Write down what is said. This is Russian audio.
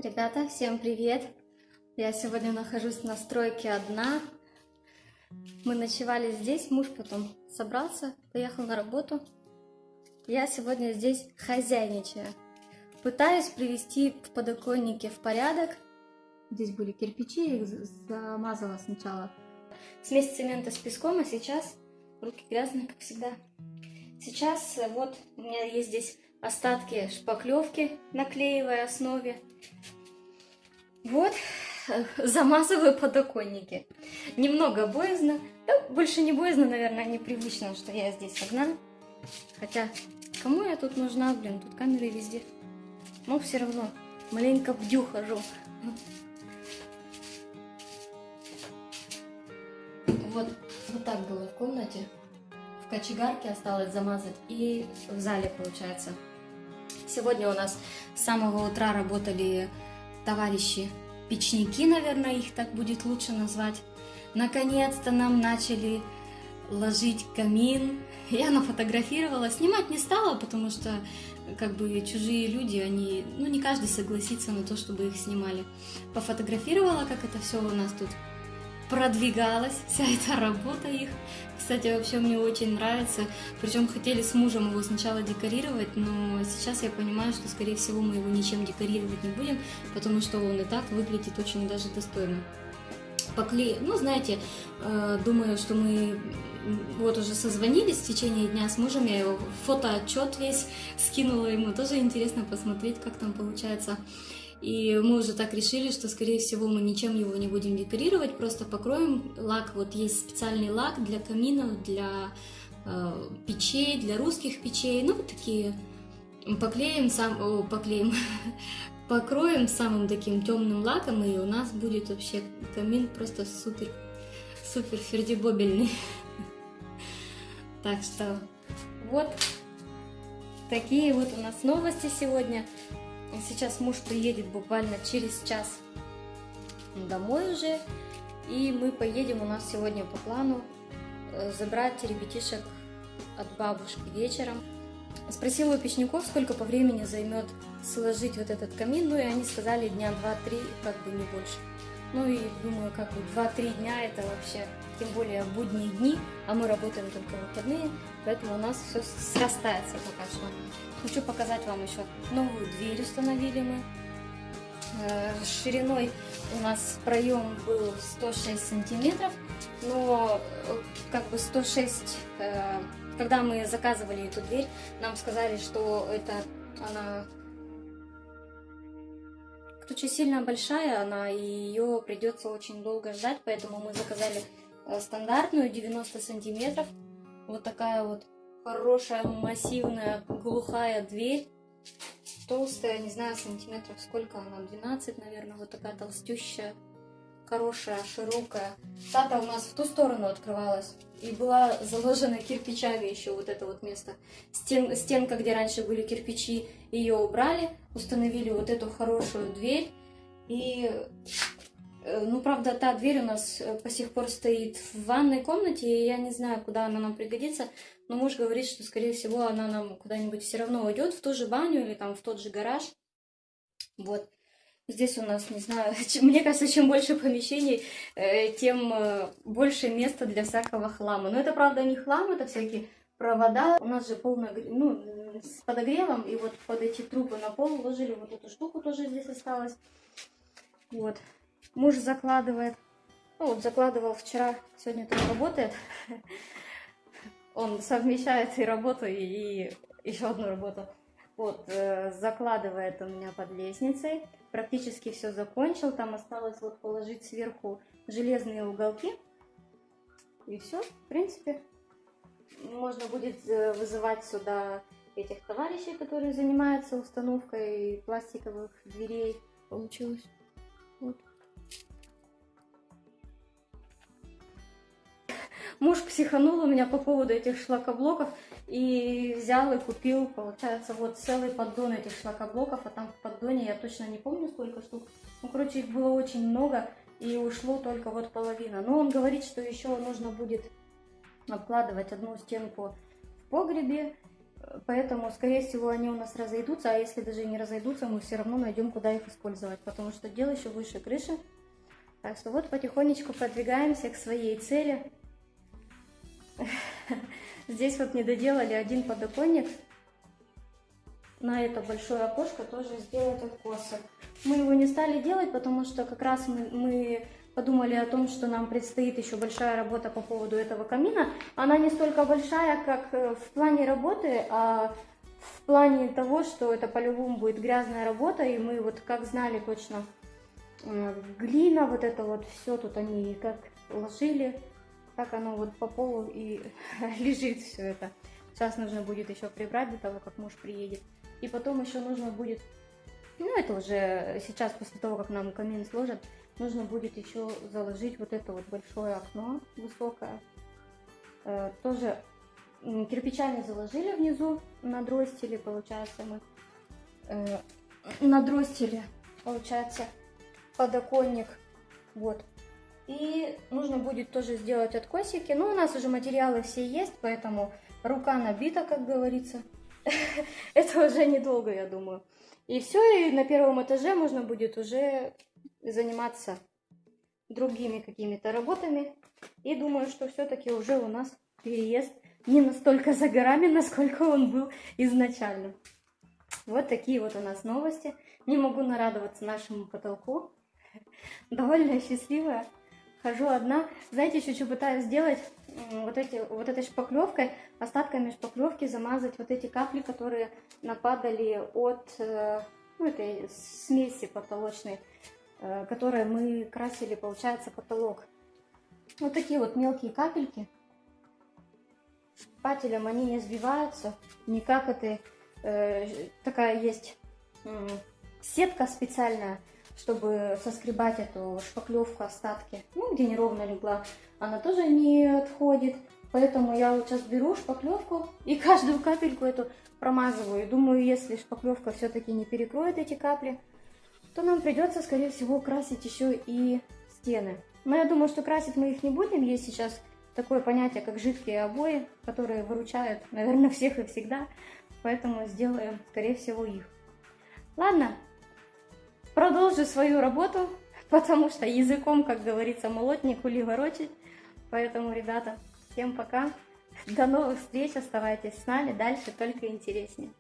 Ребята, всем привет! Я сегодня нахожусь на стройке одна. Мы ночевали здесь, муж потом собрался, поехал на работу. Я сегодня здесь хозяйничаю. Пытаюсь привести в подоконнике в порядок. Здесь были кирпичи, я их замазала сначала. Смесь цемента с песком, а сейчас руки грязные, как всегда. Сейчас вот у меня есть здесь остатки шпаклевки на клеевой основе. Вот, замазываю подоконники. Немного боязно, да, больше не боязно, наверное, непривычно, что я здесь одна. Хотя, кому я тут нужна, блин, тут камеры везде. Но все равно, маленько бдю хожу. Вот так было в комнате. В кочегарке осталось замазать и в зале, получается. Сегодня у нас с самого утра работали товарищи печники, наверное, их так будет лучше назвать. Наконец-то нам начали ложить камин. Я нафотографировала, снимать не стала, потому что как бы чужие люди, они, не каждый согласится на то, чтобы их снимали. Пофотографировала, как это все у нас тут продвигалась, вся эта работа их. Кстати, вообще мне очень нравится. Причем хотели с мужем его сначала декорировать, но сейчас я понимаю, что, скорее всего, мы его ничем декорировать не будем, потому что он и так выглядит очень даже достойно. Знаете, думаю, что мы вот уже созвонились в течение дня с мужем, я его фотоотчет весь скинула ему, тоже интересно посмотреть, как там получается. И мы уже так решили, что, скорее всего, мы ничем его не будем декорировать, просто покроем лак. Вот есть специальный лак для каминов, для печей, для русских печей. Ну, такие покроем самым таким темным лаком, и у нас будет вообще камин просто супер фердибобельный. Так что вот такие вот у нас новости сегодня. Сейчас муж приедет буквально через час домой уже, и мы поедем, у нас сегодня по плану забрать ребятишек от бабушки вечером. Спросила у печников, сколько по времени займет сложить вот этот камин, и они сказали дня 2-3, как бы не больше. И думаю, как бы 2-3 дня это вообще, тем более будние дни, а мы работаем только в выходные, поэтому у нас все срастается пока что. Хочу показать вам еще новую дверь установили мы. Шириной у нас проем был 106 сантиметров, но как бы 106, когда мы заказывали эту дверь, нам сказали, что она очень сильно большая, и ее придется очень долго ждать, поэтому мы заказали стандартную 90 сантиметров. Вот такая вот хорошая, массивная, глухая дверь. Толстая, не знаю, сантиметров сколько она, 12, наверное, вот такая толстющая, хорошая, широкая. Та-то у нас в ту сторону открывалась. И была заложена кирпичами еще вот это вот место. Стенка, где раньше были кирпичи, ее убрали, установили вот эту хорошую дверь. И, правда, та дверь у нас по сих пор стоит в ванной комнате, и я не знаю, куда она нам пригодится. Но муж говорит, что, скорее всего, она нам куда-нибудь все равно уйдет, в ту же баню или там в тот же гараж. Вот. Здесь у нас, не знаю, мне кажется, чем больше помещений, тем больше места для всякого хлама. Но это, правда, не хлам, это всякие провода. У нас же полная, с подогревом, и вот под эти трубы на пол ложили вот эту штуку, тоже здесь осталась. Вот. Муж закладывает. Закладывал вчера, сегодня тоже работает. Он совмещает и работу, и еще одну работу. Вот, закладывает у меня под лестницей. Практически все закончил. Там осталось вот положить сверху железные уголки. И все, в принципе. Можно будет вызывать сюда этих товарищей, которые занимаются установкой пластиковых дверей. Получилось. Вот. Муж психанул у меня по поводу этих шлакоблоков и взял и купил, получается, вот целый поддон этих шлакоблоков, а там в поддоне я точно не помню сколько штук. Их было очень много и ушло только вот половина. Но он говорит, что еще нужно будет обкладывать одну стенку в погребе, Поэтому, скорее всего, они у нас разойдутся, а если даже и не разойдутся, мы все равно найдем, куда их использовать, потому что дело еще выше крыши. Так что вот потихонечку продвигаемся к своей цели. Здесь вот не доделали один подоконник. На это большое окошко тоже сделать откосы. Мы его не стали делать, потому что как раз мы подумали о том, что нам предстоит еще большая работа по поводу этого камина. Она не столько большая, как в плане работы, а в плане того, что это по-любому будет грязная работа, и мы вот как знали точно, глина, вот это вот все тут они как ложили, так оно вот по полу и лежит все это. Сейчас нужно будет еще прибрать до того, как муж приедет. И потом еще нужно будет, ну это уже сейчас, после того, как нам камин сложат, нужно будет еще заложить вот это вот большое окно высокое. Тоже кирпичами заложили внизу, надростили, получается, мы надростили, получается, подоконник, вот. И нужно будет тоже сделать откосики, но у нас уже материалы все есть, поэтому рука набита, как говорится. Это уже недолго, я думаю. И все, и на первом этаже можно будет уже заниматься другими какими-то работами. И думаю, что все-таки уже у нас переезд не настолько за горами, насколько он был изначально. Вот такие вот у нас новости. Не могу нарадоваться нашему потолку. Довольно счастливая. Хожу одна. Знаете, еще что пытаюсь сделать? Вот этой шпаклевкой, остатками шпаклевки замазать вот эти капли, которые нападали от этой смеси потолочной, которой мы красили, получается, потолок. Вот такие вот мелкие капельки. Шпателем они не сбиваются, никак. Это такая есть сетка специальная, чтобы соскребать эту шпаклевку, остатки, ну, где неровно легла, она тоже не отходит. Поэтому я вот сейчас беру шпаклевку и каждую капельку эту промазываю. Думаю, если шпаклевка все-таки не перекроет эти капли, то нам придется, скорее всего, красить еще и стены. Но я думаю, что красить мы их не будем. Есть сейчас такое понятие, как жидкие обои, которые выручают, наверное, всех и всегда. Поэтому сделаем, скорее всего, их. Ладно. Продолжу свою работу, потому что языком, как говорится, молоть не хули ворочать. Поэтому, ребята, всем пока. До новых встреч. Оставайтесь с нами. Дальше только интереснее.